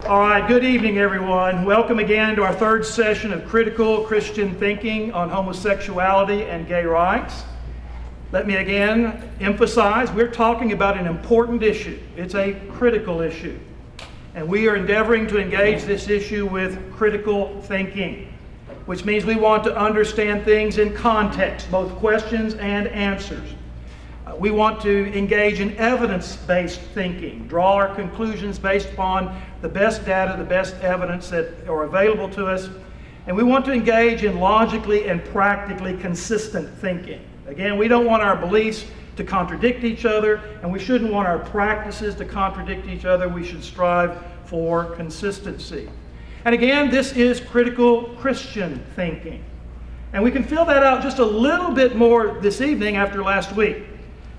All right, good evening, everyone. Welcome again to our third session of Critical Christian Thinking on Homosexuality and Gay Rights. Let me again emphasize, we're talking about an important issue. It's a critical issue. And we are endeavoring to engage this issue with critical thinking, which means we want to understand things in context, both questions and answers. We want to engage in evidence-based thinking, draw our conclusions based upon the best data, the best evidence that are available to us, and we want to engage in logically and practically consistent thinking. Again, we don't want our beliefs to contradict each other, and we shouldn't want our practices to contradict each other. We should strive for consistency. And again, this is critical Christian thinking. And we can fill that out just a little bit more this evening after last week.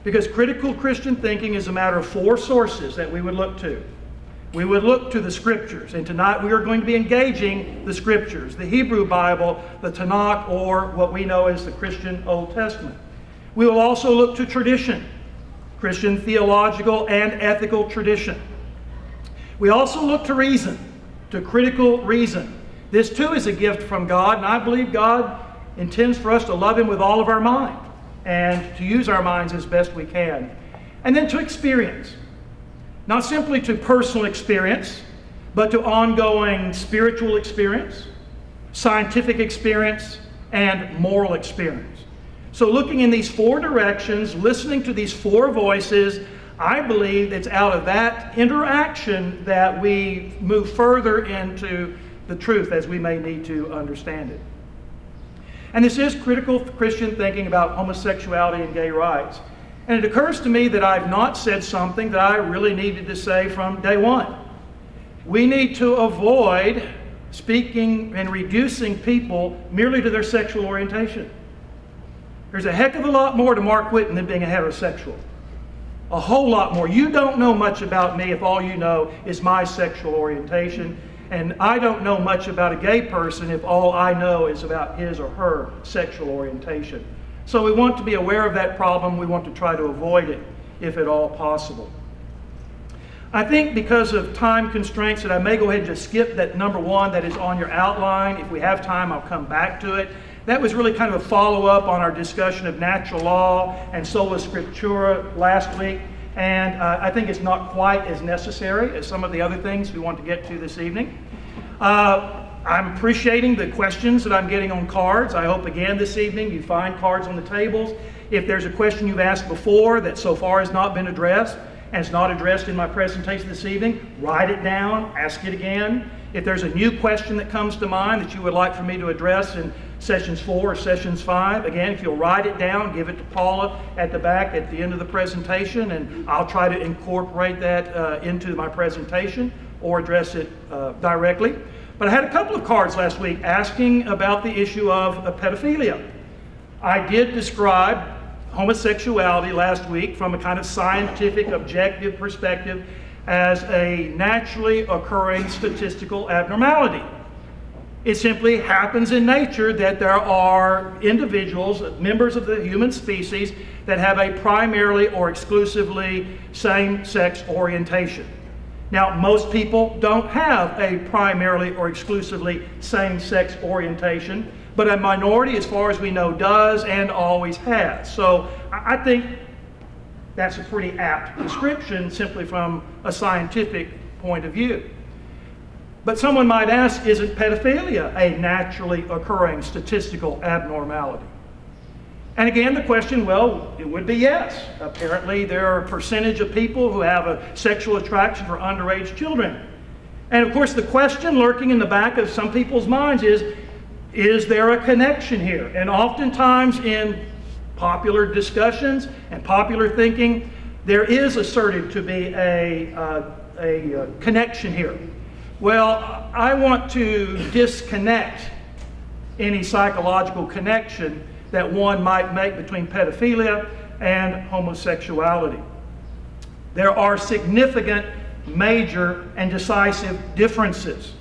Because critical Christian thinking is a matter of four sources that we would look to. We would look to the Scriptures, and tonight we are going to be engaging the Scriptures, the Hebrew Bible, the Tanakh, or what we know as the Christian Old Testament. We will also look to tradition, Christian theological and ethical tradition. We also look to reason, to critical reason. This too is a gift from God, and I believe God intends for us to love Him with all of our mind, and to use our minds as best we can. And then to experience. Not simply to personal experience, but to ongoing spiritual experience, scientific experience, and moral experience. So looking in these four directions, listening to these four voices, I believe it's out of that interaction that we move further into the truth as we may need to understand it. And this is critical Christian thinking about homosexuality and gay rights. And it occurs to me that I've not said something that I really needed to say from day one. We need to avoid speaking and reducing people merely to their sexual orientation. There's a heck of a lot more to Mark Whitten than being a heterosexual. A whole lot more. You don't know much about me if all you know is my sexual orientation. And I don't know much about a gay person if all I know is about his or her sexual orientation. So we want to be aware of that problem. We want to try to avoid it if at all possible. I think because of time constraints that I may go ahead and just skip that number one that is on your outline. If we have time, I'll come back to it. That was really kind of a follow-up on our discussion of natural law and Sola Scriptura last week. And I think it's not quite as necessary as some of the other things we want to get to this evening. I'm appreciating the questions that I'm getting on cards. I hope again this evening you find cards on the tables. If there's a question you've asked before that so far has not been addressed and it's not addressed in my presentation this evening, write it down, ask it again. If there's a new question that comes to mind that you would like for me to address in sessions 4 or sessions 5, again, if you'll write it down, give it to Paula at the back at the end of the presentation, and I'll try to incorporate that into my presentation or address it directly. But I had a couple of cards last week asking about the issue of pedophilia. I did describe homosexuality last week from a kind of scientific, objective perspective as a naturally occurring statistical abnormality. It simply happens in nature that there are individuals, members of the human species, that have a primarily or exclusively same-sex orientation. Now, most people don't have a primarily or exclusively same-sex orientation, but a minority, as far as we know, does and always has. So I think that's a pretty apt description simply from a scientific point of view. But someone might ask, isn't pedophilia a naturally occurring statistical abnormality? And again, the question, well, it would be yes. Apparently, there are a percentage of people who have a sexual attraction for underage children. And of course, the question lurking in the back of some people's minds is there a connection here? And oftentimes in popular discussions and popular thinking, there is asserted to be a connection here. Well, I want to disconnect any psychological connection that one might make between pedophilia and homosexuality. There are significant, major, and decisive differences.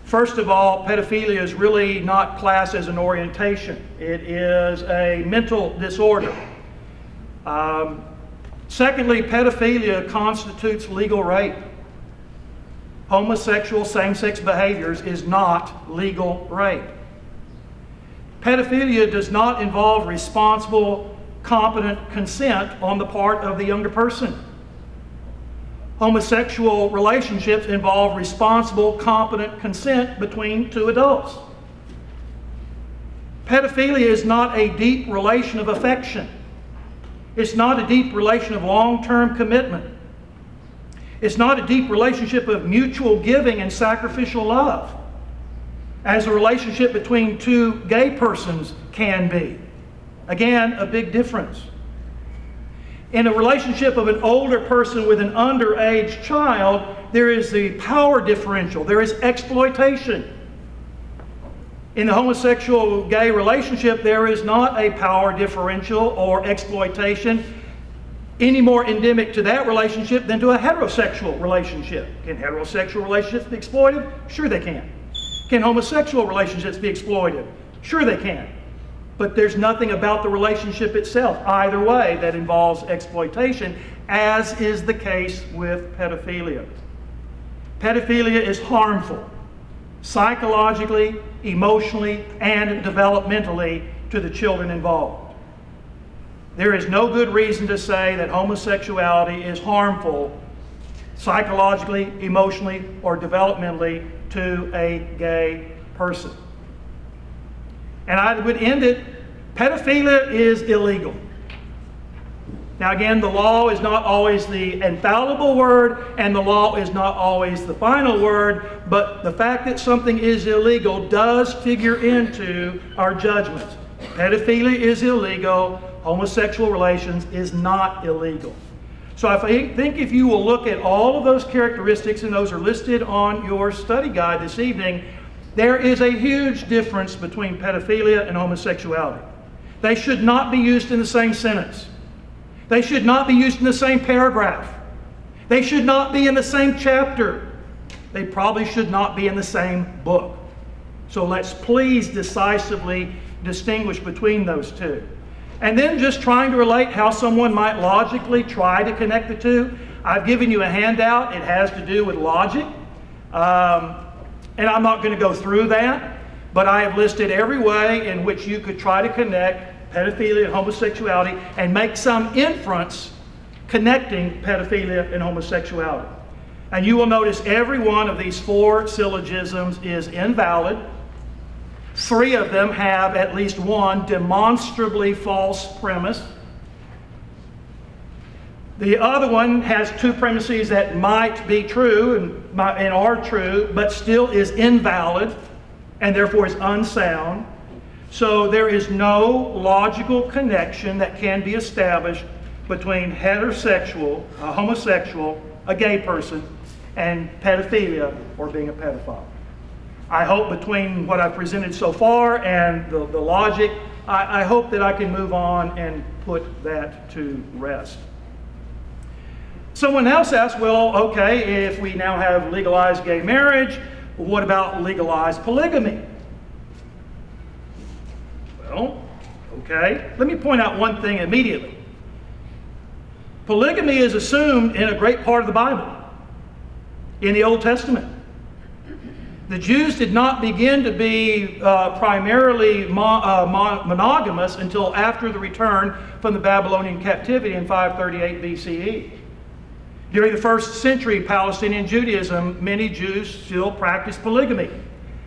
First of all, pedophilia is really not classed as an orientation. It is a mental disorder. Secondly, pedophilia constitutes legal rape. homosexual same-sex behaviors is not legal rape. Pedophilia does not involve responsible, competent consent on the part of the younger person. Homosexual relationships involve responsible, competent consent between two adults. Pedophilia is not a deep relation of affection. It's not a deep relation of long-term commitment. It's not a deep relationship of mutual giving and sacrificial love, as a relationship between two gay persons can be. Again, a big difference. In a relationship of an older person with an underage child, there is the power differential, there is exploitation. In the homosexual gay relationship, there is not a power differential or exploitation any more endemic to that relationship than to a heterosexual relationship. Can heterosexual relationships be exploited? Sure they can. Can homosexual relationships be exploited? Sure they can. But there's nothing about the relationship itself, either way, that involves exploitation, as is the case with pedophilia. Pedophilia is harmful, psychologically, emotionally, and developmentally to the children involved. There is no good reason to say that homosexuality is harmful psychologically, emotionally, or developmentally to a gay person. And I would end it, pedophilia is illegal. Now again, the law is not always the infallible word, and the law is not always the final word, but the fact that something is illegal does figure into our judgments. Pedophilia is illegal, homosexual relations is not illegal. So I think if you will look at all of those characteristics, and those are listed on your study guide this evening, there is a huge difference between pedophilia and homosexuality. They should not be used in the same sentence. They should not be used in the same paragraph. They should not be in the same chapter. They probably should not be in the same book. So let's please decisively distinguish between those two. And then just trying to relate how someone might logically try to connect the two. I've given you a handout. It has to do with logic. And I'm not going to go through that, but I have listed every way in which you could try to connect pedophilia and homosexuality and make some inference connecting pedophilia and homosexuality. And you will notice every one of these 4 syllogisms is invalid. 3 of them have at least one demonstrably false premise. The other one has 2 premises that might be true and are true, but still is invalid and therefore is unsound. So there is no logical connection that can be established between heterosexual, a homosexual, a gay person, and pedophilia or being a pedophile. I hope between what I've presented so far and the logic, I hope that I can move on and put that to rest. Someone else asked, well, okay, if we now have legalized gay marriage, what about legalized polygamy? Well, okay, let me point out one thing immediately. Polygamy is assumed in a great part of the Bible, in the Old Testament. The Jews did not begin to be primarily monogamous until after the return from the Babylonian captivity in 538 BCE. During the first century Palestinian Judaism, many Jews still practiced polygamy.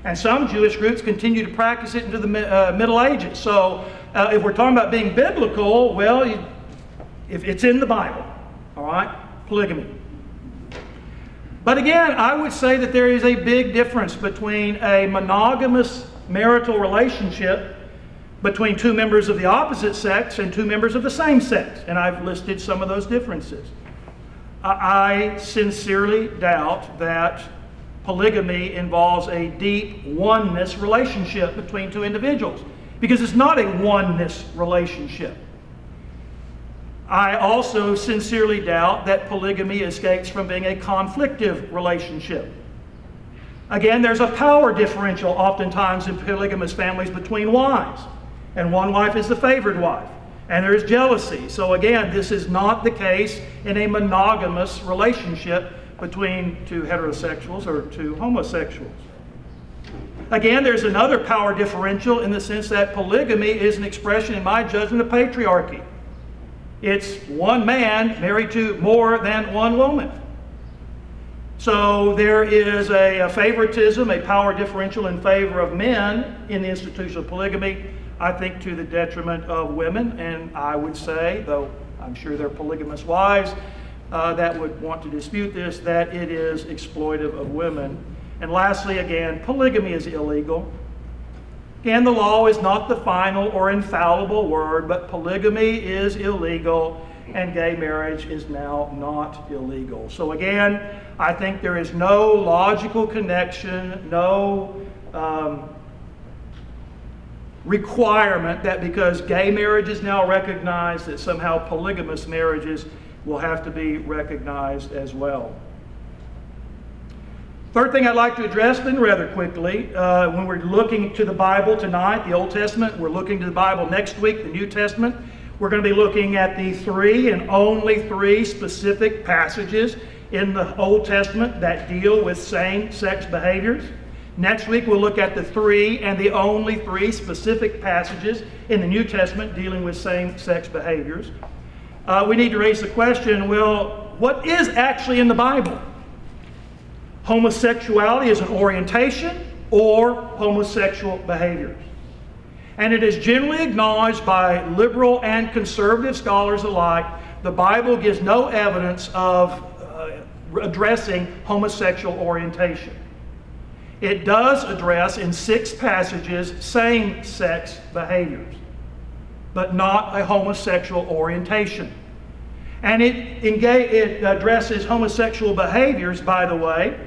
And some Jewish groups continue to practice it into the Middle Ages. So if we're talking about being biblical, well, if it's in the Bible, all right, polygamy. But again, I would say that there is a big difference between a monogamous marital relationship between 2 members of the opposite sex and 2 members of the same sex. And I've listed some of those differences. I sincerely doubt that polygamy involves a deep oneness relationship between 2 individuals, because it's not a oneness relationship. I also sincerely doubt that polygamy escapes from being a conflictive relationship. Again, there's a power differential oftentimes in polygamous families between wives, and one wife is the favored wife, and there is jealousy. So again, this is not the case in a monogamous relationship between two heterosexuals or two homosexuals. Again, there's another power differential in the sense that polygamy is an expression, in my judgment, of patriarchy. It's one man married to more than one woman. So there is a favoritism, a power differential in favor of men in the institution of polygamy, I think to the detriment of women. And I would say, though I'm sure there are polygamous wives that would want to dispute this, that it is exploitive of women. And lastly, again, polygamy is illegal. Again, the law is not the final or infallible word, but polygamy is illegal and gay marriage is now not illegal. So again, I think there is no logical connection, no requirement that because gay marriage is now recognized that somehow polygamous marriages will have to be recognized as well. Third thing I'd like to address then rather quickly, when we're looking to the Bible tonight, the Old Testament, we're looking to the Bible next week, the New Testament, we're going to be looking at the 3 and only 3 specific passages in the Old Testament that deal with same-sex behaviors. Next week we'll look at the 3 and the only 3 specific passages in the New Testament dealing with same-sex behaviors. We need to raise the question, well, what is actually in the Bible? Homosexuality is an orientation or homosexual behaviors. And it is generally acknowledged by liberal and conservative scholars alike, the Bible gives no evidence of addressing homosexual orientation. It does address in 6 passages same-sex behaviors, but not a homosexual orientation. And it addresses homosexual behaviors, by the way,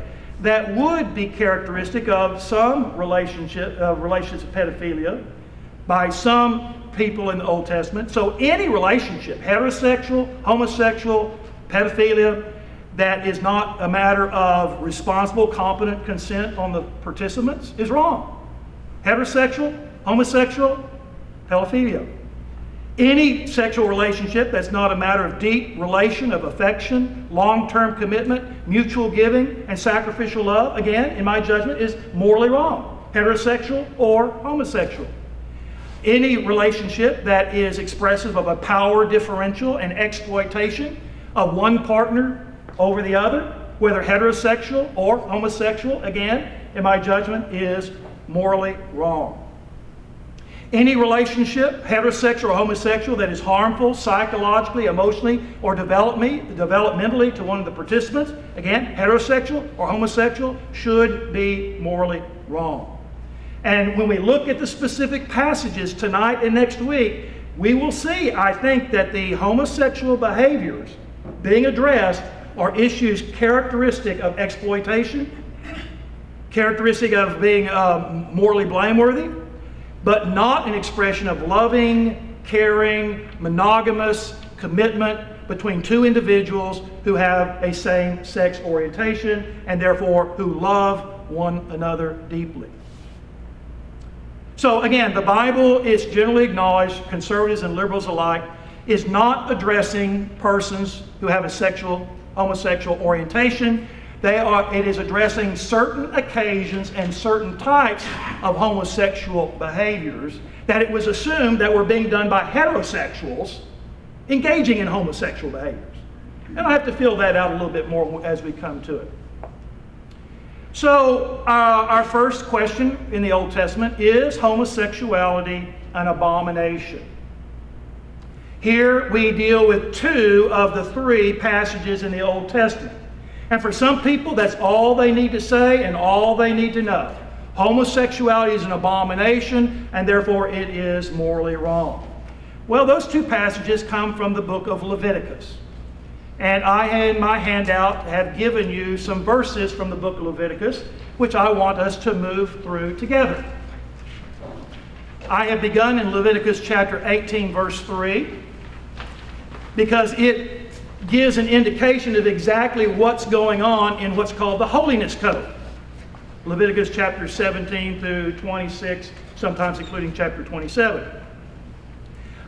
that would be characteristic of some relations of pedophilia by some people in the Old Testament. So any relationship, heterosexual, homosexual, pedophilia, that is not a matter of responsible, competent consent on the participants is wrong. Heterosexual, homosexual, pedophilia. Any sexual relationship that's not a matter of deep relation of affection, long-term commitment, mutual giving, and sacrificial love, again, in my judgment, is morally wrong. Heterosexual or homosexual. Any relationship that is expressive of a power differential and exploitation of one partner over the other, whether heterosexual or homosexual, again, in my judgment, is morally wrong. Any relationship, heterosexual or homosexual, that is harmful psychologically, emotionally, or developmentally to one of the participants, again, heterosexual or homosexual, should be morally wrong. And when we look at the specific passages tonight and next week, we will see, I think, that the homosexual behaviors being addressed are issues characteristic of exploitation, characteristic of being morally blameworthy, but not an expression of loving, caring, monogamous commitment between 2 individuals who have a same-sex orientation and therefore who love one another deeply. So again, the Bible is generally acknowledged, conservatives and liberals alike, is not addressing persons who have a homosexual orientation. It is addressing certain occasions and certain types of homosexual behaviors that it was assumed that were being done by heterosexuals engaging in homosexual behaviors. And I have to fill that out a little bit more as we come to it. So our first question in the Old Testament, is homosexuality an abomination? Here we deal with 2 of the 3 passages in the Old Testament. And for some people, that's all they need to say and all they need to know. Homosexuality is an abomination, and therefore it is morally wrong. Well, those 2 passages come from the book of Leviticus. And I, in my handout, have given you some verses from the book of Leviticus, which I want us to move through together. I have begun in Leviticus chapter 18, verse 3, because it gives an indication of exactly what's going on in what's called the Holiness Code. Leviticus chapter 17 through 26, sometimes including chapter 27.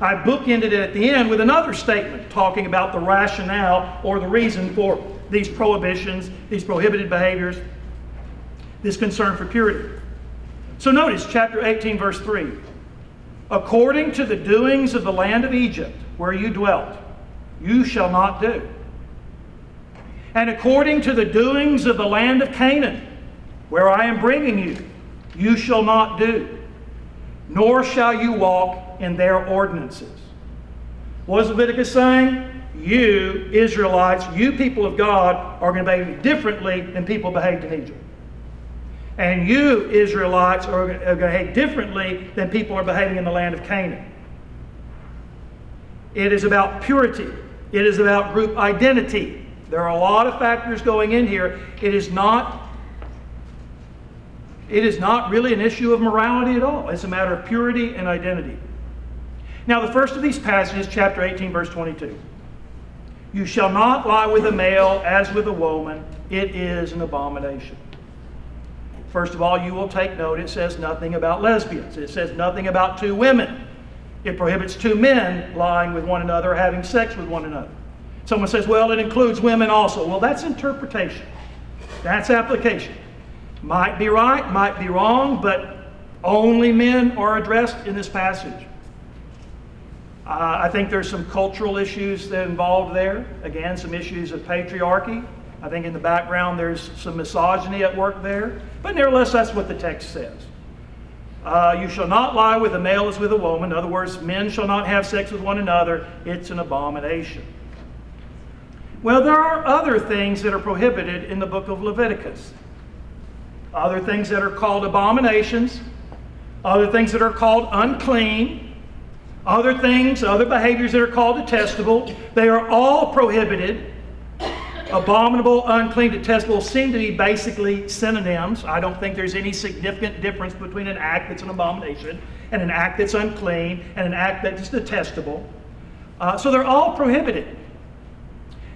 I bookended it at the end with another statement talking about the rationale or the reason for these prohibitions, these prohibited behaviors, this concern for purity. So notice chapter 18, verse 3. According to the doings of the land of Egypt, where you dwelt, you shall not do. And according to the doings of the land of Canaan, where I am bringing you, you shall not do, nor shall you walk in their ordinances. What is Leviticus saying? You Israelites, you people of God, are going to behave differently than people behaved in Egypt. And you Israelites are going to behave differently than people are behaving in the land of Canaan. It is about purity. It is about group identity. There are a lot of factors going in here. It is not really an issue of morality at all. It's a matter of purity and identity. Now, the first of these passages, chapter 18, verse 22. You shall not lie with a male as with a woman. It is an abomination. First of all, you will take note, it says nothing about lesbians. It says nothing about two women. It prohibits two men lying with one another, having sex with one another. Someone says, well, it includes women also. Well, that's interpretation. That's application. Might be right, might be wrong, but only men are addressed in this passage. I think there's some cultural issues that are involved there. Again, some issues of patriarchy. I think in the background there's some misogyny at work there. But nevertheless, that's what the text says. You shall not lie with a male as with a woman. In other words, men shall not have sex with one another. It's an abomination. Well, there are other things that are prohibited in the book of Leviticus. Other things that are called abominations. Other things that are called unclean. Other things, other behaviors that are called detestable. They are all prohibited. Abominable, unclean, detestable seem to be basically synonyms. I don't think there's any significant difference between an act that's an abomination and an act that's unclean and an act that's detestable. So they're all prohibited.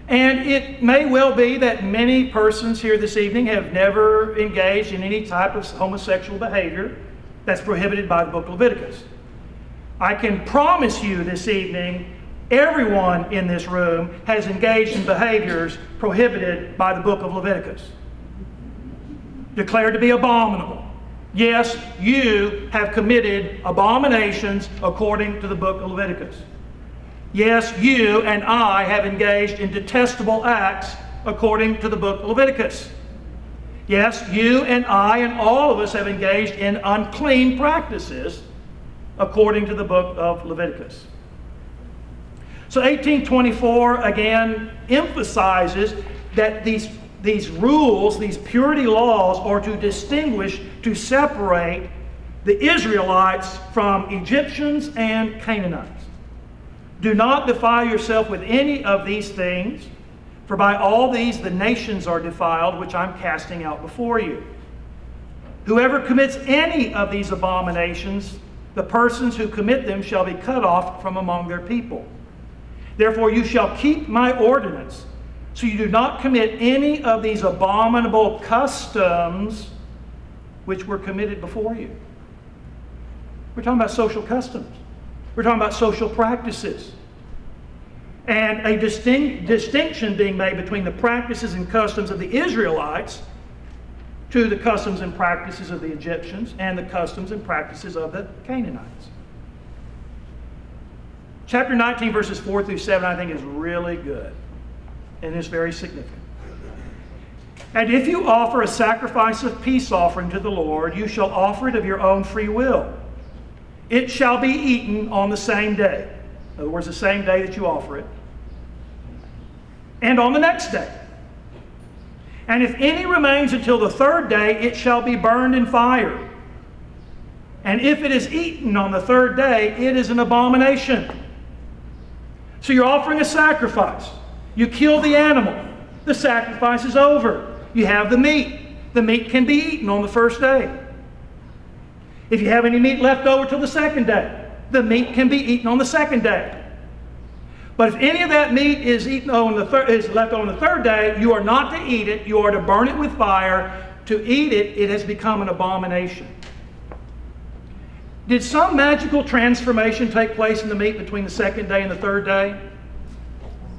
And it may well be that many persons here this evening have never engaged in any type of homosexual behavior that's prohibited by the book of Leviticus. I can promise you this evening, everyone in this room has engaged in behaviors prohibited by the book of Leviticus. Declared to be abominable. Yes, you have committed abominations according to the book of Leviticus. Yes, you and I have engaged in detestable acts according to the book of Leviticus. Yes, you and I and all of us have engaged in unclean practices according to the book of Leviticus. So 1824 again emphasizes that these rules, these purity laws, are to distinguish, to separate the Israelites from Egyptians and Canaanites. Do not defile yourself with any of these things, for by all these the nations are defiled, which I'm casting out before you. Whoever commits any of these abominations, the persons who commit them shall be cut off from among their people. Therefore you shall keep my ordinance, so you do not commit any of these abominable customs which were committed before you. We're talking about social customs. We're talking about social practices. And a distinction being made between the practices and customs of the Israelites to the customs and practices of the Egyptians and the customs and practices of the Canaanites. Chapter 19, verses 4 through 7, I think is really good and is very significant. And if you offer a sacrifice of peace offering to the Lord, you shall offer it of your own free will. It shall be eaten on the same day. In other words, the same day that you offer it. And on the next day. And if any remains until the third day, it shall be burned in fire. And if it is eaten on the third day, it is an abomination. So you're offering a sacrifice. You kill the animal. The sacrifice is over. You have the meat. The meat can be eaten on the first day. If you have any meat left over till the second day, the meat can be eaten on the second day. But if any of that meat is eaten on is left on the third day, you are not to eat it. You are to burn it with fire. To eat it, it has become an abomination. Did some magical transformation take place in the meat between the second day and the third day?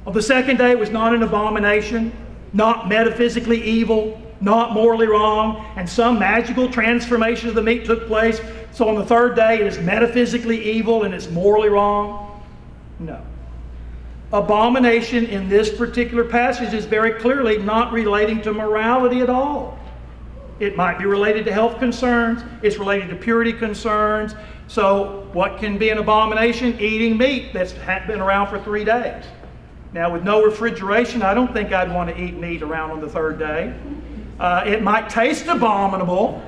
On the second day, it was not an abomination. not metaphysically evil, not morally wrong, and some magical transformation of the meat took place, so on the third day it is metaphysically evil and it's morally wrong? No. Abomination in this particular passage is very clearly not relating to morality at all. It might be related to health concerns, it's related to purity concerns. So what can be an abomination? Eating meat that's been around for 3 days. Now with no refrigeration, I don't think I'd want to eat meat around on the third day. It might taste abominable,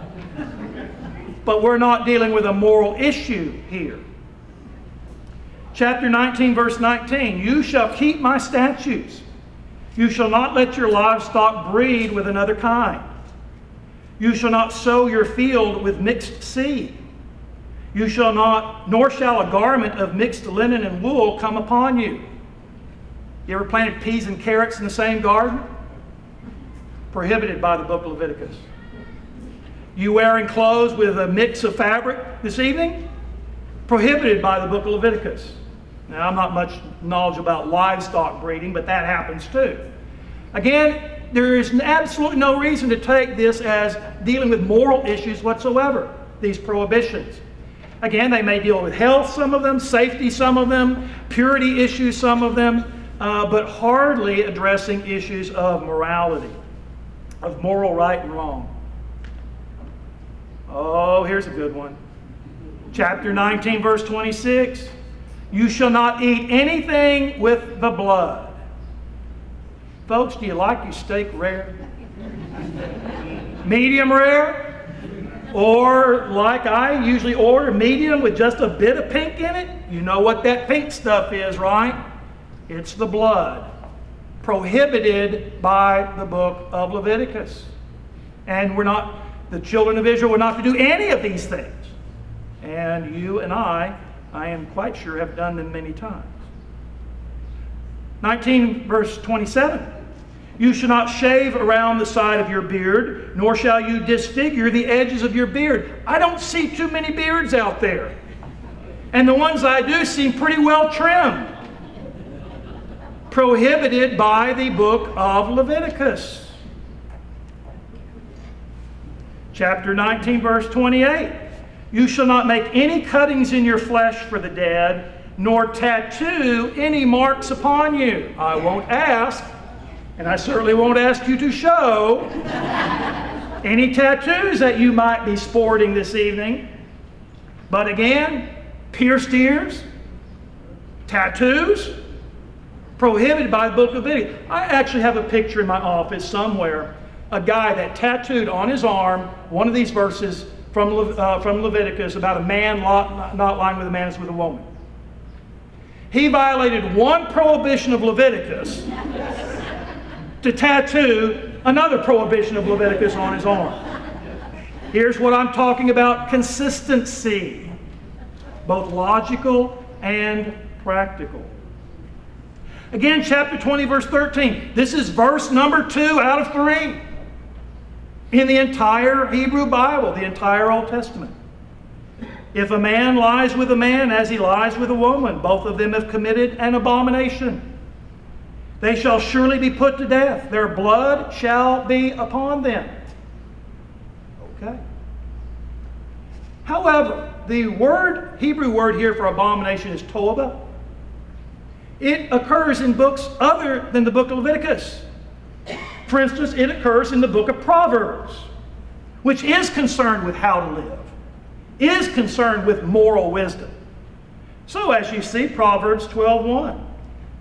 but we're not dealing with a moral issue here. Chapter 19, verse 19, you shall keep my statutes. You shall not let your livestock breed with another kind. You shall not sow your field with mixed seed. You shall not, nor shall a garment of mixed linen and wool come upon you. You ever planted peas and carrots in the same garden? Prohibited by the book of Leviticus. You wearing clothes with a mix of fabric this evening? Prohibited by the book of Leviticus. Now, I'm not much knowledge about livestock breeding, but that happens too. Again, there is absolutely no reason to take this as dealing with moral issues whatsoever, these prohibitions. Again, they may deal with health, some of them, safety, some of them, purity issues, some of them, but hardly addressing issues of morality, of moral right and wrong. Oh, here's a good one. Chapter 19, verse 26. You shall not eat anything with the blood. Folks, do you like your steak rare? Medium rare? Or like I usually order, medium with just a bit of pink in it? You know what that pink stuff is, right? It's the blood. Prohibited by the book of Leviticus. And the children of Israel were not to do any of these things. And you and I am quite sure have done them many times. 19 verse 27. You shall not shave around the side of your beard, nor shall you disfigure the edges of your beard. I don't see too many beards out there. And the ones I do seem pretty well trimmed. Prohibited by the book of Leviticus. Chapter 19 verse 28. You shall not make any cuttings in your flesh for the dead, nor tattoo any marks upon you. I won't ask, and I certainly won't ask you to show any tattoos that you might be sporting this evening. But again, pierced ears, tattoos, prohibited by the book of Leviticus. I actually have a picture in my office somewhere, a guy that tattooed on his arm one of these verses from Leviticus about a man not lying with a man as with a woman. He violated one prohibition of Leviticus to tattoo another prohibition of Leviticus on his arm. Here's what I'm talking about: consistency, both logical and practical. Again, chapter 20, verse 13. This is verse number 2 out of 3 in the entire Hebrew Bible, the entire Old Testament. If a man lies with a man as he lies with a woman, both of them have committed an abomination. They shall surely be put to death. Their blood shall be upon them. Okay. However, the Hebrew word here for abomination is toba. It occurs in books other than the book of Leviticus. For instance, it occurs in the book of Proverbs, which is concerned with how to live, is concerned with moral wisdom. So as you see, Proverbs 12:1,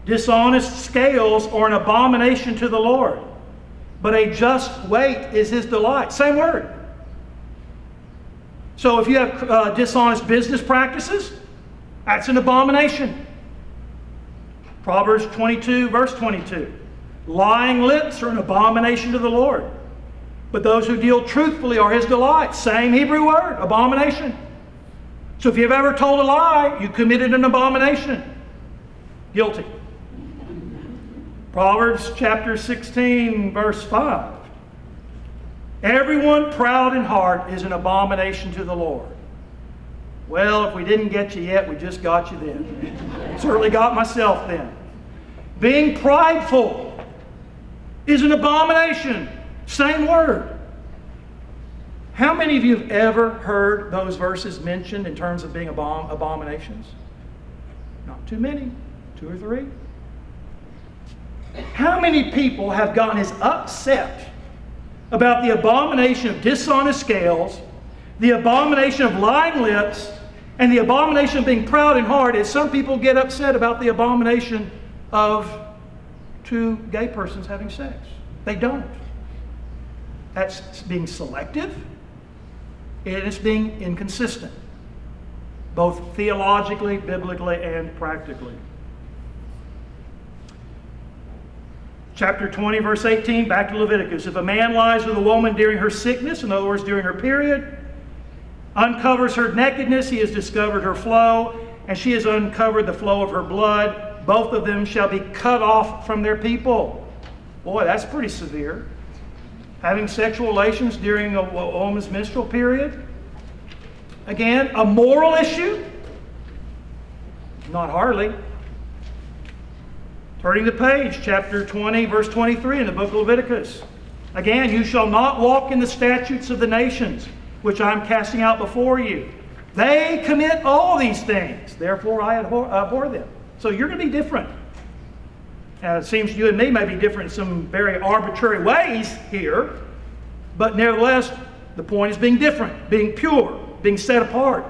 dishonest scales are an abomination to the Lord, but a just weight is his delight. Same word. So if you have dishonest business practices, that's an abomination. Proverbs 22, verse 22. Lying lips are an abomination to the Lord, but those who deal truthfully are his delight. Same Hebrew word, abomination. So if you've ever told a lie, you committed an abomination. Guilty. Proverbs chapter 16, verse 5. Everyone proud in heart is an abomination to the Lord. Well, if we didn't get you yet, we just got you then. Certainly got myself then. Being prideful is an abomination. Same word. How many of you have ever heard those verses mentioned in terms of being abominations? Not too many. 2 or 3. How many people have gotten as upset about the abomination of dishonest scales, the abomination of lying lips, and the abomination of being proud in heart as some people get upset about the abomination of 2 gay persons having sex? They don't. That's being selective, and it's being inconsistent, both theologically, biblically, and practically. Chapter 20, verse 18, back to Leviticus. If a man lies with a woman during her sickness, in other words, during her period, uncovers her nakedness, he has discovered her flow, and she has uncovered the flow of her blood, both of them shall be cut off from their people. Boy, that's pretty severe. Having sexual relations during a woman's menstrual period. Again, a moral issue? Not hardly. Turning the page, chapter 20, verse 23 in the book of Leviticus. Again, you shall not walk in the statutes of the nations, which I am casting out before you. They commit all these things, therefore I abhor them. So you're going to be different. It seems you and me may be different in some very arbitrary ways here, but nevertheless, the point is being different, being pure, being set apart.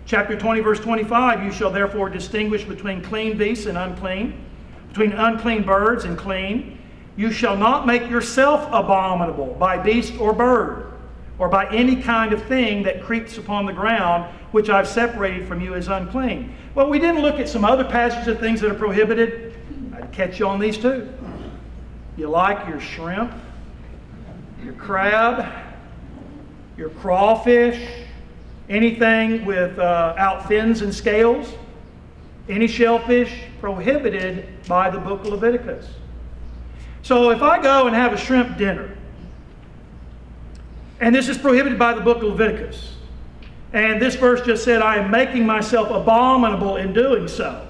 Chapter 20, verse 25, you shall therefore distinguish between clean beasts and unclean, between unclean birds and clean. You shall not make yourself abominable by beast or bird, or by any kind of thing that creeps upon the ground, which I've separated from you as unclean. Well, we didn't look at some other passages of things that are prohibited. I'd catch you on these too. You like your shrimp, your crab, your crawfish, anything without fins and scales, any shellfish, prohibited by the book of Leviticus. So if I go and have a shrimp dinner, and this is prohibited by the book of Leviticus, and this verse just said, I am making myself abominable in doing so.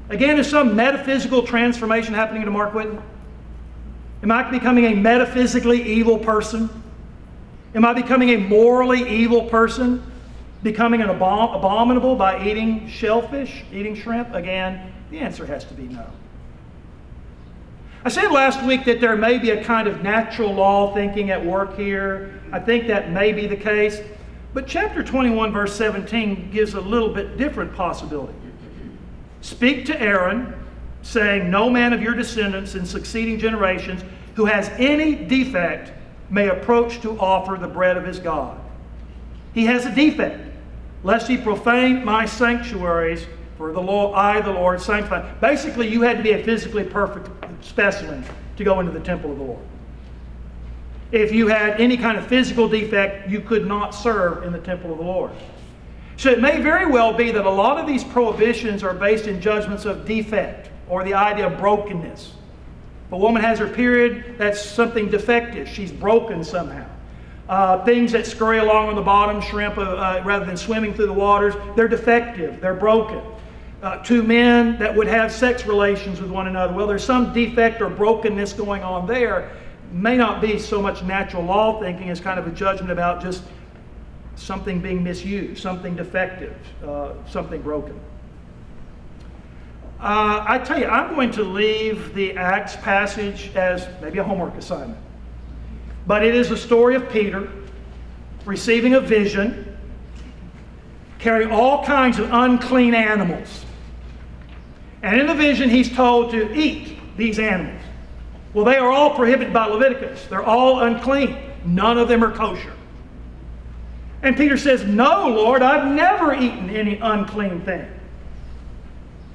Again, is some metaphysical transformation happening to Mark Whitten? Am I becoming a metaphysically evil person? Am I becoming a morally evil person? Becoming an abominable by eating shellfish, eating shrimp? Again, the answer has to be no. I said last week that there may be a kind of natural law thinking at work here. I think that may be the case. But chapter 21, verse 17 gives a little bit different possibility. Speak to Aaron, saying, no man of your descendants in succeeding generations who has any defect may approach to offer the bread of his God. He has a defect, lest he profane my sanctuaries, for the Lord, sanctify. Basically, you had to be a physically perfect specimen to go into the temple of the Lord. If you had any kind of physical defect, you could not serve in the temple of the Lord. So it may very well be that a lot of these prohibitions are based in judgments of defect or the idea of brokenness. If a woman has her period, that's something defective. She's broken somehow. Things that scurry along on the bottom, shrimp, rather than swimming through the waters, they're defective, they're broken. 2 men that would have sex relations with one another, well, there's some defect or brokenness going on there. May not be so much natural law thinking as kind of a judgment about just something being misused, something defective, something broken. I tell you, I'm going to leave the Acts passage as maybe a homework assignment. But it is a story of Peter receiving a vision, carrying all kinds of unclean animals. And in the vision, he's told to eat these animals. Well, they are all prohibited by Leviticus. They're all unclean. None of them are kosher. And Peter says, no, Lord, I've never eaten any unclean thing.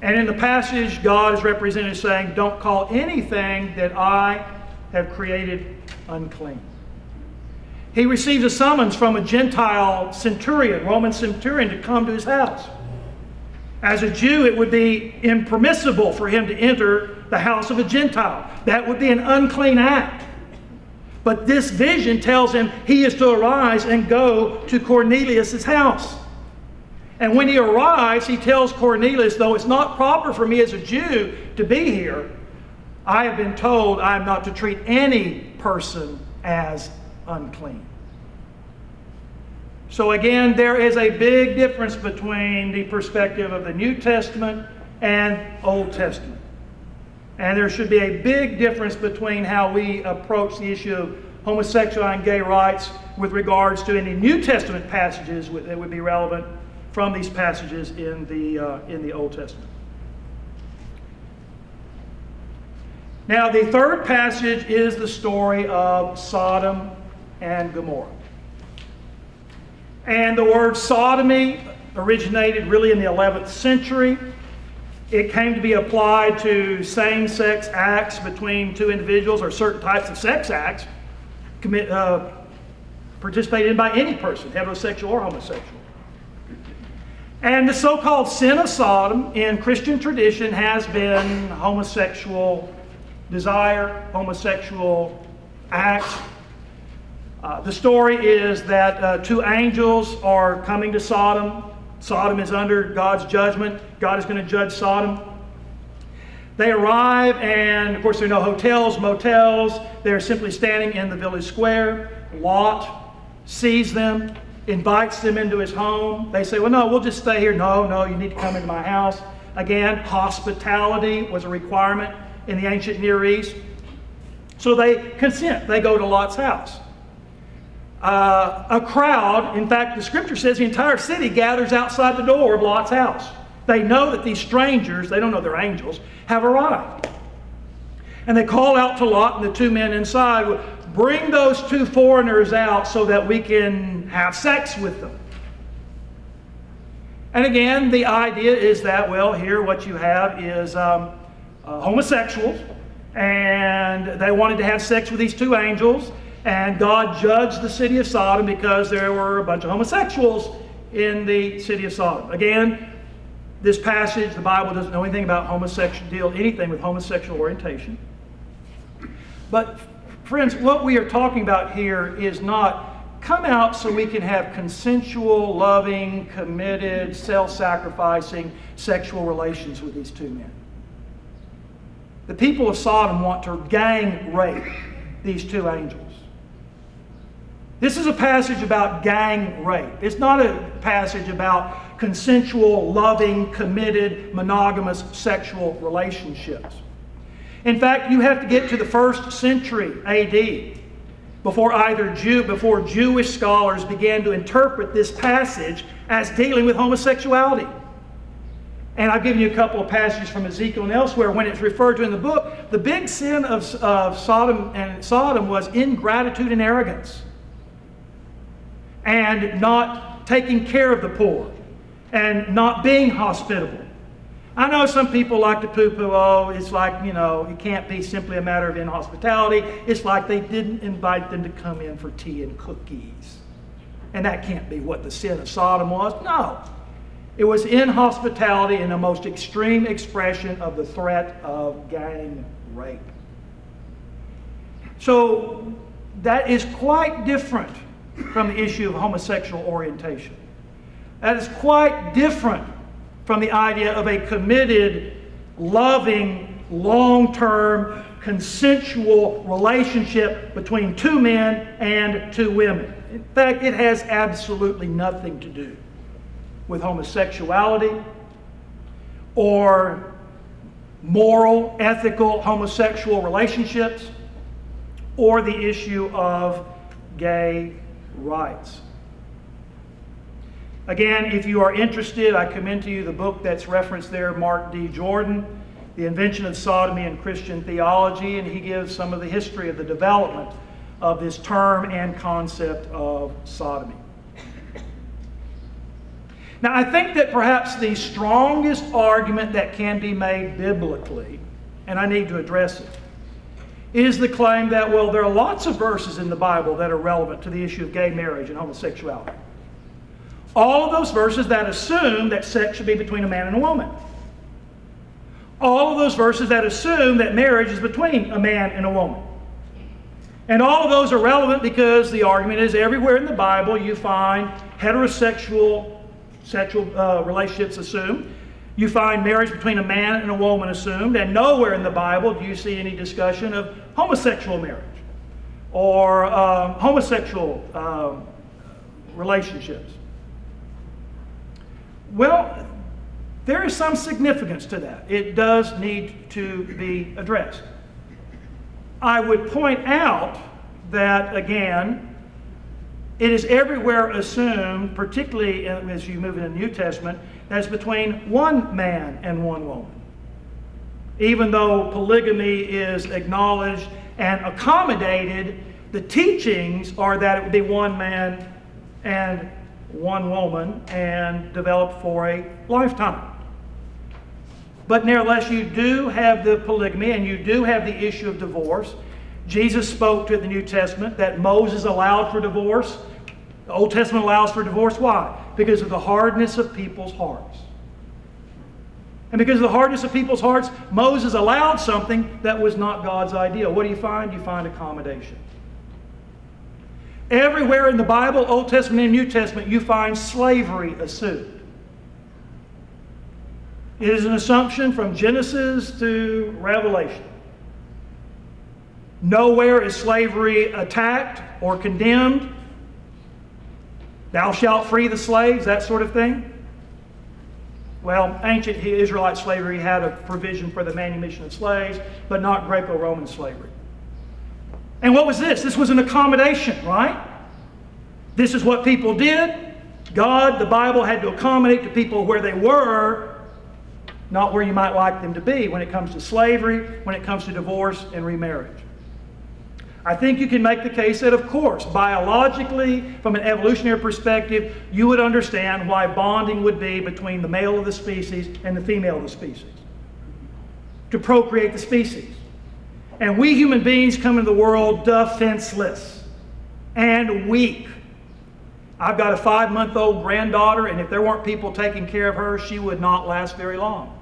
And in the passage, God is represented as saying, don't call anything that I have created unclean. He receives a summons from a Gentile centurion, Roman centurion, to come to his house. As a Jew, it would be impermissible for him to enter the house of a Gentile. That would be an unclean act. But this vision tells him he is to arise and go to Cornelius' house. And when he arrives, he tells Cornelius, though it's not proper for me as a Jew to be here, I have been told I am not to treat any person as unclean. So again, there is a big difference between the perspective of the New Testament and Old Testament. And there should be a big difference between how we approach the issue of homosexuality and gay rights with regards to any New Testament passages that would be relevant from these passages in the Old Testament. Now, the third passage is the story of Sodom and Gomorrah. And the word sodomy originated really in the 11th century. It came to be applied to same-sex acts between two individuals, or certain types of sex acts participated in by any person, heterosexual or homosexual. And the so-called sin of Sodom in Christian tradition has been homosexual desire, homosexual acts. The story is that two angels are coming to Sodom. Sodom is under God's judgment. God is going to judge Sodom. They arrive, and of course there are no hotels, motels. They're simply standing in the village square. Lot sees them, invites them into his home. They say, well, no, we'll just stay here. No, you need to come into my house. Again, hospitality was a requirement in the ancient Near East. So they consent. They go to Lot's house. A crowd, in fact, the scripture says the entire city gathers outside the door of Lot's house. They know that these strangers, they don't know they're angels, have arrived. And they call out to Lot and the two men inside, bring those two foreigners out so that we can have sex with them. And again, the idea is that, well, here what you have is homosexuals, and they wanted to have sex with these two angels, and God judged the city of Sodom because there were a bunch of homosexuals in the city of Sodom. Again, this passage, the Bible doesn't know anything about anything with homosexual orientation. But friends, what we are talking about here is not come out so we can have consensual, loving, committed, self-sacrificing sexual relations with these two men. The people of Sodom want to gang rape these two angels. This is a passage about gang rape. It's not a passage about consensual, loving, committed, monogamous sexual relationships. In fact, you have to get to the 1st century AD before Jewish scholars began to interpret this passage as dealing with homosexuality. And I've given you a couple of passages from Ezekiel and elsewhere when it's referred to in the book. The big sin of Sodom was ingratitude and arrogance, and not taking care of the poor, and not being hospitable. I know some people like to poo-poo, it's like, it can't be simply a matter of inhospitality. It's like they didn't invite them to come in for tea and cookies. And that can't be what the sin of Sodom was. No. It was inhospitality in the most extreme expression of the threat of gang rape. So that is quite different from the issue of homosexual orientation. That is quite different from the idea of a committed, loving, long-term, consensual relationship between two men and two women. In fact, it has absolutely nothing to do with homosexuality or moral, ethical, homosexual relationships or the issue of gay rights. Again, if you are interested, I commend to you the book that's referenced there, Mark D. Jordan, The Invention of Sodomy in Christian Theology, and he gives some of the history of the development of this term and concept of sodomy. Now, I think that perhaps the strongest argument that can be made biblically, and I need to address it, is the claim that, well, there are lots of verses in the Bible that are relevant to the issue of gay marriage and homosexuality. All of those verses that assume that sex should be between a man and a woman. All of those verses that assume that marriage is between a man and a woman. And all of those are relevant because the argument is everywhere in the Bible you find heterosexual sexual relationships assumed. You find marriage between a man and a woman assumed, and nowhere in the Bible do you see any discussion of homosexual marriage or homosexual relationships. Well, there is some significance to that. It does need to be addressed. I would point out that, again, it is everywhere assumed, particularly as you move into the New Testament, that it's between one man and one woman. Even though polygamy is acknowledged and accommodated, the teachings are that it would be one man and one woman and developed for a lifetime. But nevertheless, you do have the polygamy and you do have the issue of divorce. Jesus spoke to the New Testament that Moses allowed for divorce. The Old Testament allows for divorce. Why? Because of the hardness of people's hearts. And because of the hardness of people's hearts, Moses allowed something that was not God's ideal. What do you find? You find accommodation. Everywhere in the Bible, Old Testament and New Testament, you find slavery assumed. It is an assumption from Genesis to Revelation. Nowhere is slavery attacked or condemned. Thou shalt free the slaves, that sort of thing. Well, ancient Israelite slavery had a provision for the manumission of slaves, but not Greco-Roman slavery. And what was this? This was an accommodation, right? This is what people did. God, the Bible, had to accommodate the people where they were, not where you might like them to be when it comes to slavery, when it comes to divorce and remarriage. I think you can make the case that, of course, biologically, from an evolutionary perspective, you would understand why bonding would be between the male of the species and the female of the species, to procreate the species. And we human beings come into the world defenseless and weak. I've got a 5-month-old granddaughter, and if there weren't people taking care of her, she would not last very long.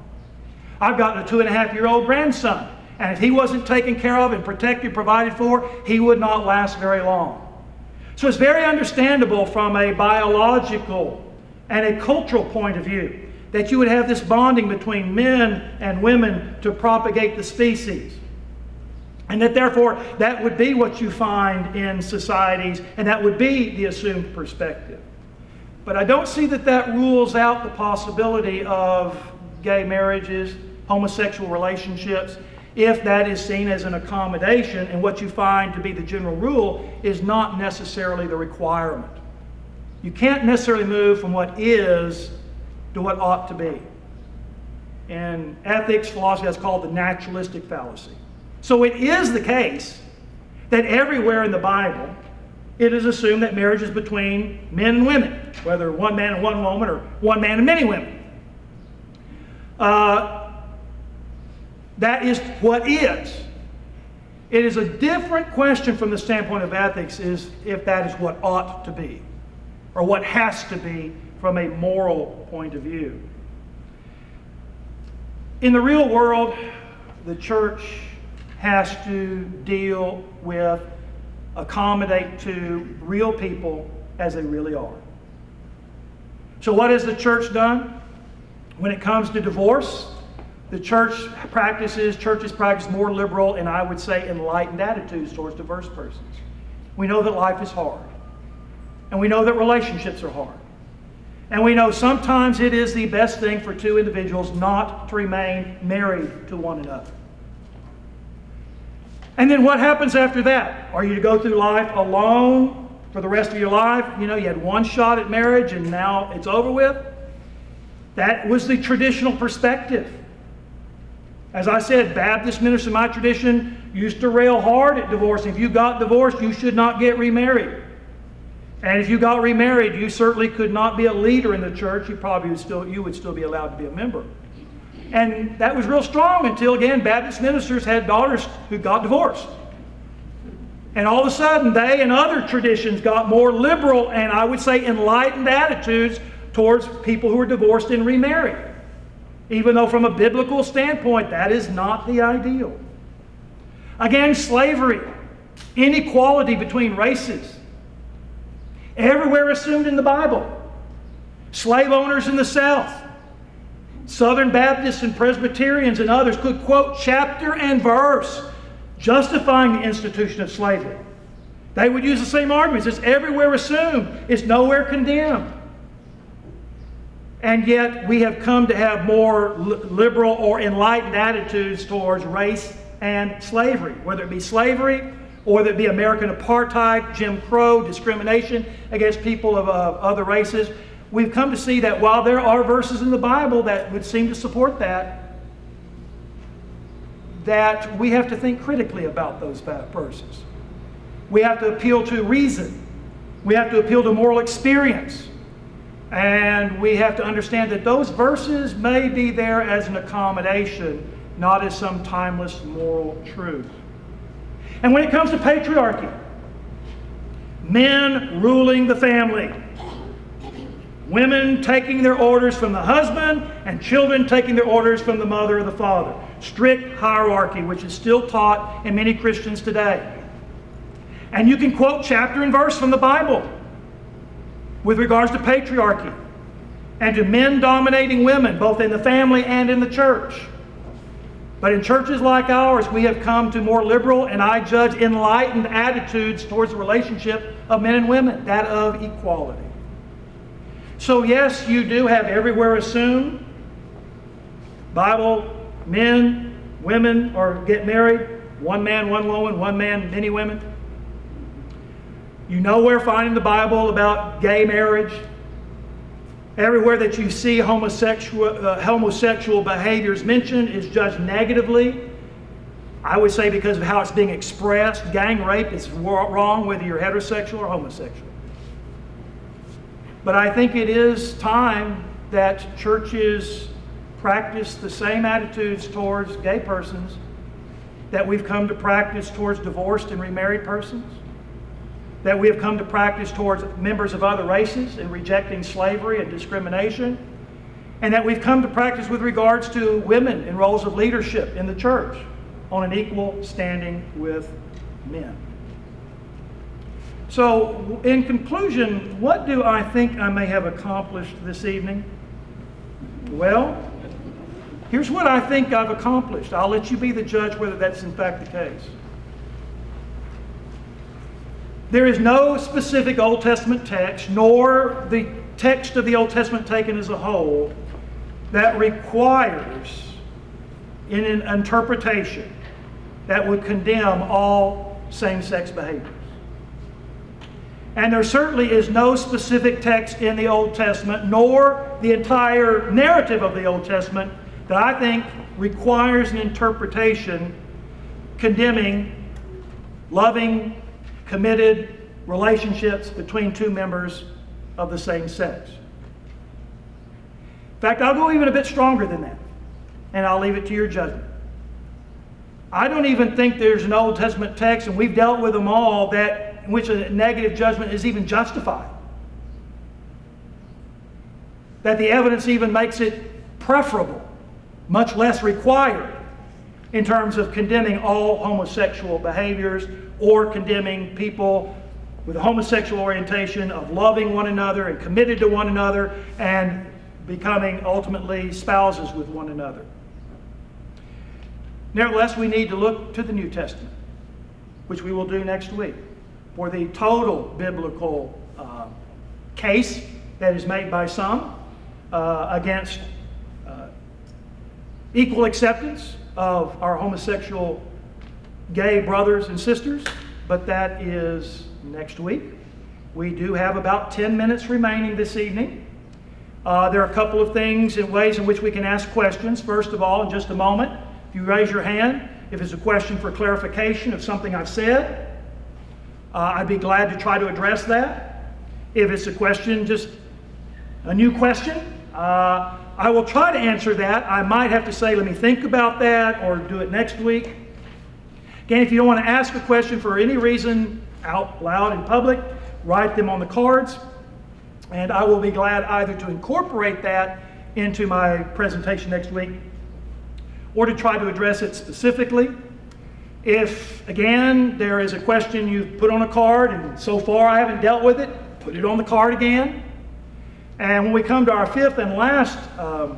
I've got a 2.5-year-old grandson, and if he wasn't taken care of and protected, provided for, he would not last very long. So it's very understandable from a biological and a cultural point of view that you would have this bonding between men and women to propagate the species. And that therefore, that would be what you find in societies, and that would be the assumed perspective. But I don't see that that rules out the possibility of gay marriages, homosexual relationships, if that is seen as an accommodation, and what you find to be the general rule is not necessarily the requirement. You can't necessarily move from what is to what ought to be. In ethics, philosophy, that's called the naturalistic fallacy. So it is the case that everywhere in the Bible, it is assumed that marriage is between men and women, whether one man and one woman or one man and many women. That is what is. It is a different question from the standpoint of ethics is if that is what ought to be or what has to be from a moral point of view. In the real world, the church has to deal with, accommodate to real people as they really are. So what has the church done? When it comes to divorce, the churches practice more liberal and I would say enlightened attitudes towards diverse persons. We know that life is hard. And we know that relationships are hard. And we know sometimes it is the best thing for two individuals not to remain married to one another. And then what happens after that? Are you to go through life alone for the rest of your life? You know, you had one shot at marriage and now it's over with. That was the traditional perspective. As I said, Baptist ministers in my tradition used to rail hard at divorce. If you got divorced, you should not get remarried. And if you got remarried, you certainly could not be a leader in the church. You would still be allowed to be a member. And that was real strong until, again, Baptist ministers had daughters who got divorced. And all of a sudden, they and other traditions got more liberal and I would say enlightened attitudes towards people who were divorced and remarried. Even though from a biblical standpoint, that is not the ideal. Again, slavery, inequality between races. Everywhere assumed in the Bible. Slave owners in the South Southern Baptists and Presbyterians and others could quote chapter and verse justifying the institution of slavery. They would use the same arguments. It's everywhere assumed. It's nowhere condemned. And yet we have come to have more liberal or enlightened attitudes towards race and slavery, whether it be slavery or whether it be American apartheid, Jim Crow, discrimination against people of other races. We've come to see that while there are verses in the Bible that would seem to support that we have to think critically about those verses. We have to appeal to reason. We have to appeal to moral experience. And we have to understand that those verses may be there as an accommodation, not as some timeless moral truth. And when it comes to patriarchy, men ruling the family, women taking their orders from the husband, and children taking their orders from the mother or the father. Strict hierarchy, which is still taught in many Christians today. And you can quote chapter and verse from the Bible with regards to patriarchy and to men dominating women, both in the family and in the church. But in churches like ours, we have come to more liberal and I judge enlightened attitudes towards the relationship of men and women, that of equality. So yes, you do have everywhere assumed Bible, men, women, or get married, one man, one woman, one man, many women. You nowhere find in the Bible about gay marriage. Everywhere that you see homosexual behaviors mentioned is judged negatively. I would say because of how it's being expressed. Gang rape is wrong whether you're heterosexual or homosexual. But I think it is time that churches practice the same attitudes towards gay persons that we've come to practice towards divorced and remarried persons, that we have come to practice towards members of other races in rejecting slavery and discrimination, and that we've come to practice with regards to women in roles of leadership in the church on an equal standing with men. So, in conclusion, what do I think I may have accomplished this evening? Well, here's what I think I've accomplished. I'll let you be the judge whether that's in fact the case. There is no specific Old Testament text, nor the text of the Old Testament taken as a whole, that requires in an interpretation that would condemn all same-sex behaviors. And there certainly is no specific text in the Old Testament, nor the entire narrative of the Old Testament, that I think requires an interpretation condemning loving, committed relationships between two members of the same sex. In fact, I'll go even a bit stronger than that, and I'll leave it to your judgment. I don't even think there's an Old Testament text, and we've dealt with them all, that in which a negative judgment is even justified. That the evidence even makes it preferable, much less required, in terms of condemning all homosexual behaviors or condemning people with a homosexual orientation of loving one another and committed to one another and becoming ultimately spouses with one another. Nevertheless, we need to look to the New Testament, which we will do next week, for the total biblical case that is made by some against equal acceptance of our homosexual gay brothers and sisters, but that is next week. We do have about 10 minutes remaining this evening. There are a couple of things and ways in which we can ask questions. First of all, in just a moment, if you raise your hand, if it's a question for clarification of something I've said, I'd be glad to try to address that. If it's a question, just a new question, I will try to answer that. I might have to say, let me think about that, or do it next week. Again, if you don't want to ask a question for any reason out loud in public, write them on the cards, and I will be glad either to incorporate that into my presentation next week or to try to address it specifically. If, again, there is a question you've put on a card and so far I haven't dealt with it, put it on the card again. And when we come to our fifth and last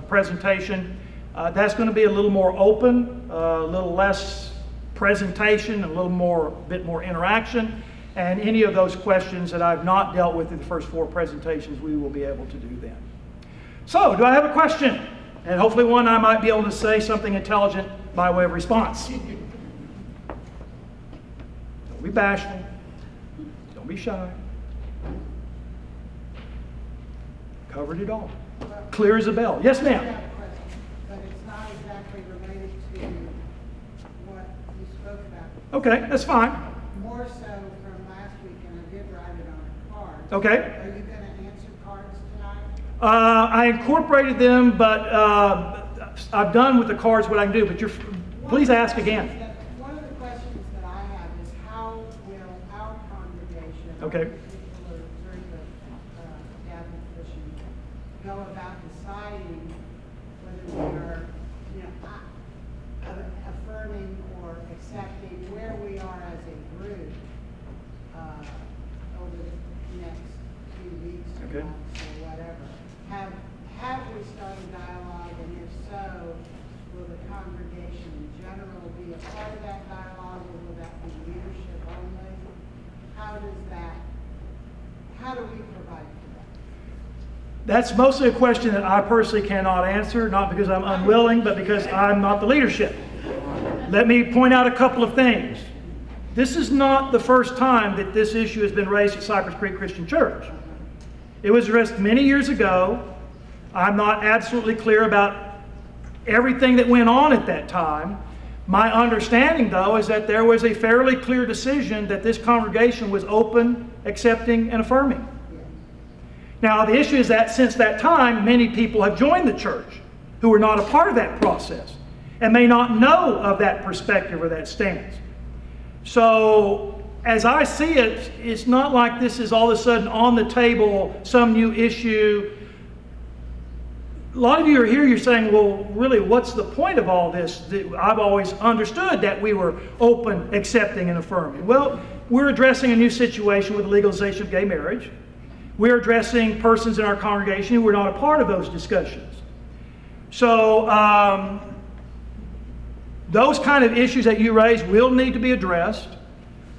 presentation, that's going to be a little more open, a little less presentation, a bit more interaction. And any of those questions that I've not dealt with in the first four presentations, we will be able to do then. So, do I have a question? And hopefully one I might be able to say something intelligent by way of response. Don't be bashful. Don't be shy. Covered it all. Clear as a bell. Yes, ma'am. I have a question, but it's not exactly related to what you spoke about. Okay, that's fine. More so from last week, and I did write it on a card. Okay. Are you going to answer cards tonight? I incorporated them, but I've done with the cards what I can do, but please ask again. One of the questions that I have is how will our congregation, Okay. a particular group of Catholic Christians, go about deciding whether we are, affirming or accepting where we are as a group over the next few weeks or Okay. months or whatever? Have we started dialogue, and if so, will the congregation in general be a part of that dialogue, or will that be leadership only? How do we provide for that? That's mostly a question that I personally cannot answer, not because I'm unwilling, but because I'm not the leadership. Let me point out a couple of things. This is not the first time that this issue has been raised at Cypress Creek Christian Church. It was raised many years ago. I'm not absolutely clear about everything that went on at that time. My understanding, though, is that there was a fairly clear decision that this congregation was open, accepting, and affirming. Now, the issue is that since that time, many people have joined the church who were not a part of that process and may not know of that perspective or that stance. So, as I see it, it's not like this is all of a sudden on the table, some new issue. A lot of you are here, you're saying, well, really, what's the point of all this? I've always understood that we were open, accepting, and affirming. Well, we're addressing a new situation with the legalization of gay marriage. We're addressing persons in our congregation who were not a part of those discussions. So, those kind of issues that you raise will need to be addressed.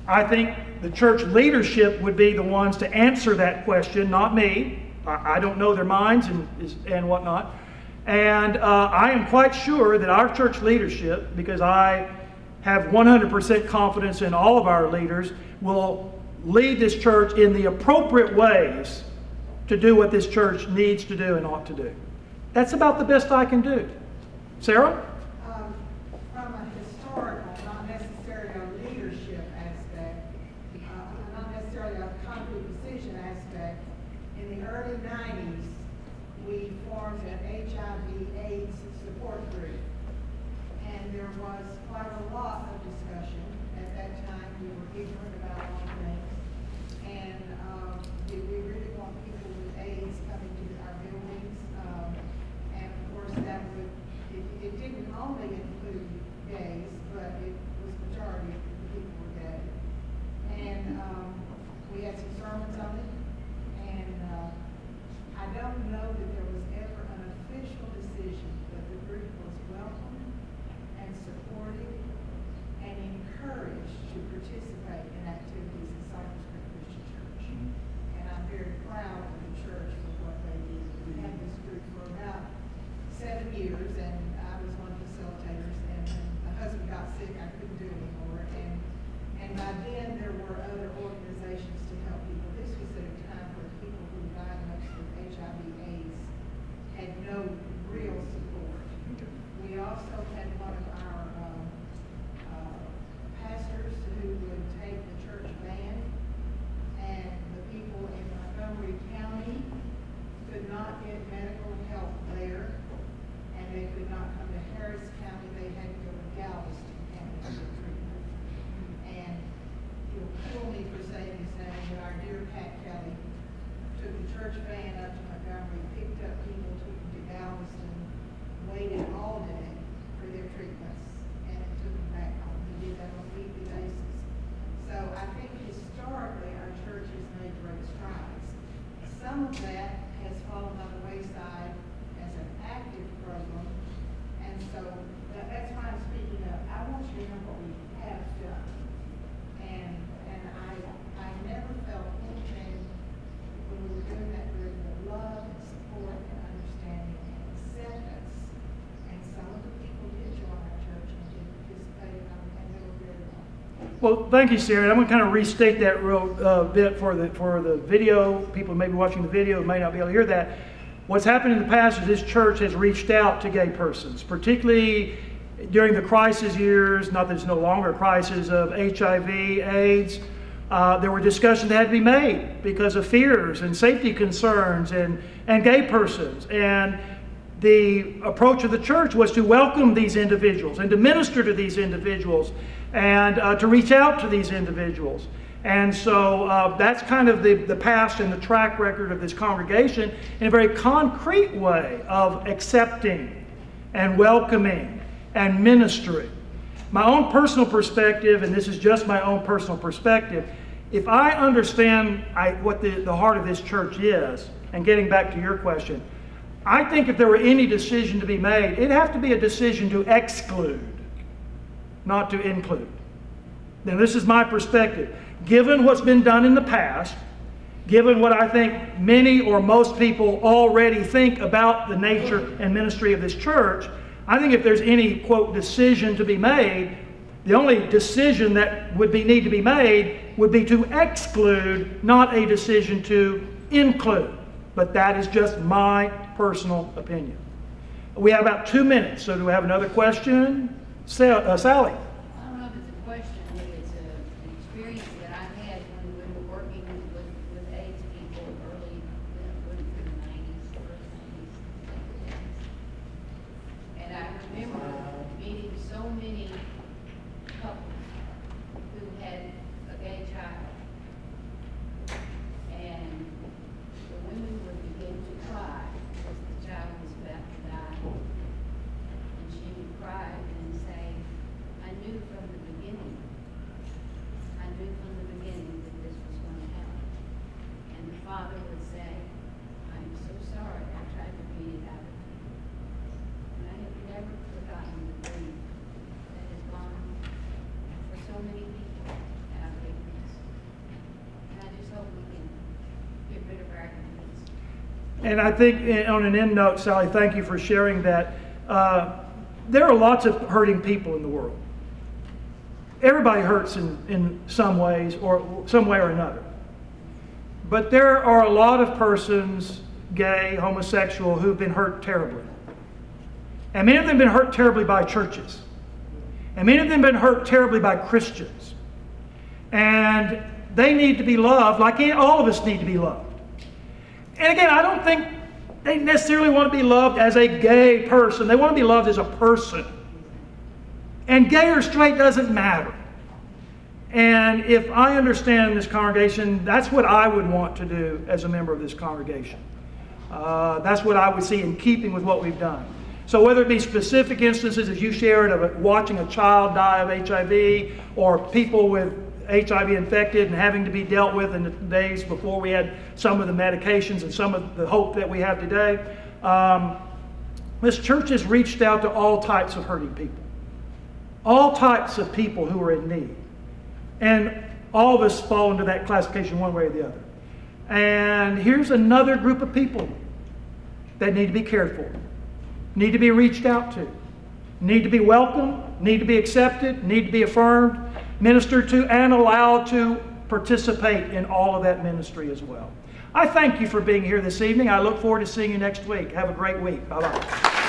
I think the church leadership would be the ones to answer that question, not me. I don't know their minds and whatnot. And I am quite sure that our church leadership, because I have 100% confidence in all of our leaders, will lead this church in the appropriate ways to do what this church needs to do and ought to do. That's about the best I can do. Sarah? From a historical, not necessarily a leadership aspect, not necessarily a concrete decision aspect, in the early 90s, we formed an HIV/AIDS support group. And there was quite a lot of discussion. At that time, we were ignorant about all things. And did we really want people with AIDS coming to our buildings? And of course, it didn't only include gays, but it was majority of the people were gay. And we had some sermons on it. And I don't know that there was ever an official decision that the group was welcome and supported and encouraged to participate in activities in Cypress Creek Christian Church. And I'm very proud of the church for what they did. We had this group for about 7 years, and I was one of the facilitators, and when my husband got sick, I couldn't do it anymore. And by then, there were other organizations to help people. This was at a time where people who were diagnosed with HIV/AIDS had no real support. We also had one of our pastors who would take the church van, and the people in Montgomery County could not get medical help there, and they could not come to Harris County. They had to go to Galveston County to get treatment. And you'll kill me for saying his name, but our dear Pat Kelly took the church van up to Montgomery, picked up people, took them to Galveston, waited all day for their treatments, and took them back home. He did that on a weekly basis. So I think historically our church has made great strides. Some of that has fallen by the wayside as an active program. And so that's why I'm speaking of, I want you to know what we have done. And I never felt anything when we were doing that group but love and support and understanding and acceptance. And some of the people did join our church and did participate, and they were very welcome. Well, thank you, Sarah. I'm going to kind of restate that real bit for the video. People maybe watching the video may not be able to hear that. What's happened in the past is this church has reached out to gay persons, particularly during the crisis years, not that it's no longer a crisis, of HIV, AIDS. There were discussions that had to be made because of fears and safety concerns and gay persons. And the approach of the church was to welcome these individuals and to minister to these individuals and to reach out to these individuals. And so that's kind of the past and the track record of this congregation in a very concrete way of accepting and welcoming and ministering. My own personal perspective, and this is just my own personal perspective, if I understand what the heart of this church is, and getting back to your question, I think if there were any decision to be made, it'd have to be a decision to exclude, not to include. Now, this is my perspective. Given what's been done in the past, given what I think many or most people already think about the nature and ministry of this church, I think if there's any, quote, decision to be made, the only decision that would need to be made would be to exclude, not a decision to include. But that is just my personal opinion. We have about 2 minutes, so do we have another question? Sally? I don't know if it's a question, maybe it's an experience that I had when we were working with AIDS people early, through the 90s, first 90s. And I remember meeting so many couples who had a gay child. And the women would begin to cry because the child was about to die. And she would cry and say, I knew from the beginning that this was going to happen. And the father would say, I'm so sorry, I tried to beat it out of you. And I have never forgotten the grief that has gone for so many people out of ignorance. And I just hope we can get rid of our ignorance. And I think on an end note, Sally, thank you for sharing that. There are lots of hurting people in the world. Everybody hurts in some ways or some way or another. But there are a lot of persons, gay, homosexual, who've been hurt terribly. And many of them have been hurt terribly by churches. And many of them have been hurt terribly by Christians. And they need to be loved like all of us need to be loved. And again, I don't think they necessarily want to be loved as a gay person. They want to be loved as a person. And gay or straight doesn't matter. And if I understand this congregation, that's what I would want to do as a member of this congregation. That's what I would see in keeping with what we've done. So whether it be specific instances, as you shared, of watching a child die of HIV, or people with HIV infected and having to be dealt with in the days before we had some of the medications and some of the hope that we have today, this church has reached out to all types of hurting people. All types of people who are in need. And all of us fall into that classification one way or the other. And here's another group of people that need to be cared for, need to be reached out to, need to be welcomed, need to be accepted, need to be affirmed, ministered to, and allowed to participate in all of that ministry as well. I thank you for being here this evening. I look forward to seeing you next week. Have a great week. Bye-bye.